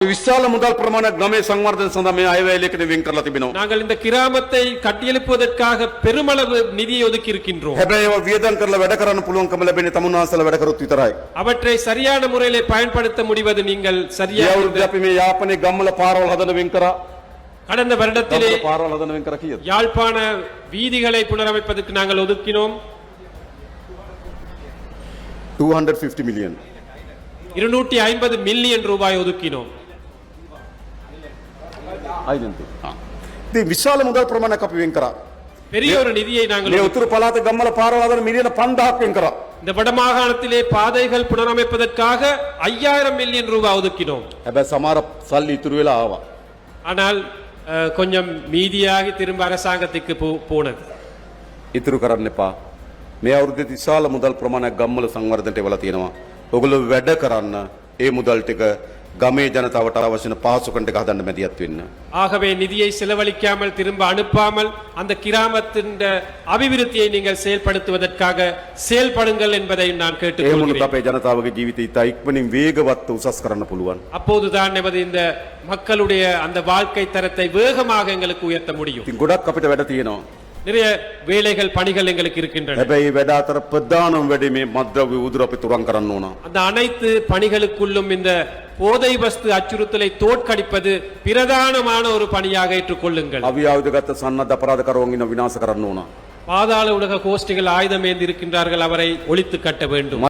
විශාල මුදල් ප්‍රමාණයක් ගමේ සංවර්ධන සඳහා මේ අයවැය ලේඛනය වෙන් කරලා තිබෙනවා. நாங்கள் இந்த கிராமத்தை கட்டியெழுப்புவதற்காக பெருமளவு நிதியை ஒதுக்கி இருக்கின்றோம். හැබැයි ඒවා වියදම් කරලා වැඩ කරන්න පුළුවන්කම ලැබෙන්නේ තමුන්වහන්සේලා වැඩ කරොත් විතරයි. அவற்றை சரியான முறையிலே பயன்படுத்த முடிவது நீங்கள் මේ சரியாக අවුරුද්දේ අපි මේ යාපනයේ ගම්වල පාරවල් හදන වෙන් කරා. கடந்த வருடத்திலே ගම්වල පාරවල් හදන වෙන් කරා කීයද? யாழ்ப்பாண வீதிகளை புனரமைப்பதற்கு நாங்கள் ஒதுக்கினோம் 250 million. 250 மில்லியன் ரூபாய் ஒதுக்கினோம். ආයිදන්ති. ඉතින් විශාල මුදල් ප්‍රමාණයක් අපි වෙන් කරා. பெரிய ஒரு நிதியை நாங்கள் මේ උතුරු පළාත ගම්වල පාරවල් හදන මිලියන 5000ක් වෙන් කරා. இந்த வடமாகாணத்திலே பாதைகள் புனரமைப்பதற்காக 5000 மில்லியன் ரூபாய் ஒதுக்கினோம். හැබැයි සමහර සල්ලි ඉතුරු වෙලා ආවා. ஆனால் கொஞ்சம் மீதியாகி திரும்ப அரசாங்கத்துக்கு போனது. ඉතුරු කරන්න එපා. මේ අවුරුද්දේ විශාල මුදල් ප්‍රමාණයක් ගම්වල සංවර්ධනයට එවලා තියෙනවා. ඔයගොල්ලෝ වැඩ කරන්න ඒ මුදල් ටික ගමේ ජනතාවට අවශ්‍ය වෙන පහසුකම් ටික හදන්න මැදිහත් වෙන්න. ஆகவே நிதியை செலவழிக்காமல் திரும்ப அனுப்பாமல் அந்த கிராமத்தின் அபிவிருத்தியை நீங்கள் செயல்படுத்துவதற்காக செயல்படுங்கள் என்பதை நான் ඒ கேட்டுக்கொள்கிறேன். මොනොත් අපේ ජනතාවගේ ජීවිතය ඉතා ඉක්මනින් වේගවත් උසස් කරන්න පුළුවන්. அப்போதுதான் நமது இந்த மக்களுடைய அந்த வாழ்க்கை தரத்தை வேகமாக எங்களுக்கு உயர்த்த முடியும். ඉතින් ගොඩක් අපිට වැඩ තියෙනවා. நிறைய வேலைகள் பணிகள் எங்களுக்கு இருக்கின்றன. හැබැයි වැඩ අතර ප්‍රධානම වැඩේ මේ මද්ද්‍රව්‍ය උදුර අපි තුරන් කරන්න ඕන. அந்த அனைத்து பணிகளுக்குள்ளும் இந்த போதை வஸ்து அச்சுறுத்தலை தோற்கடிப்பது பிரதானமான ஒரு பணியாக ஏற்றுக்கொள்ளுங்கள். අවියාවුදගත සන්නද්ධ අපරාධකරුවන් ඉන්න විනාශ කරන්න ඕන. பாதாள உலக கோஷ்டிகள் ஆயுதம் ஏந்தி இருக்கின்றார்கள், அவரை ஒழித்து கட்ட வேண்டும்.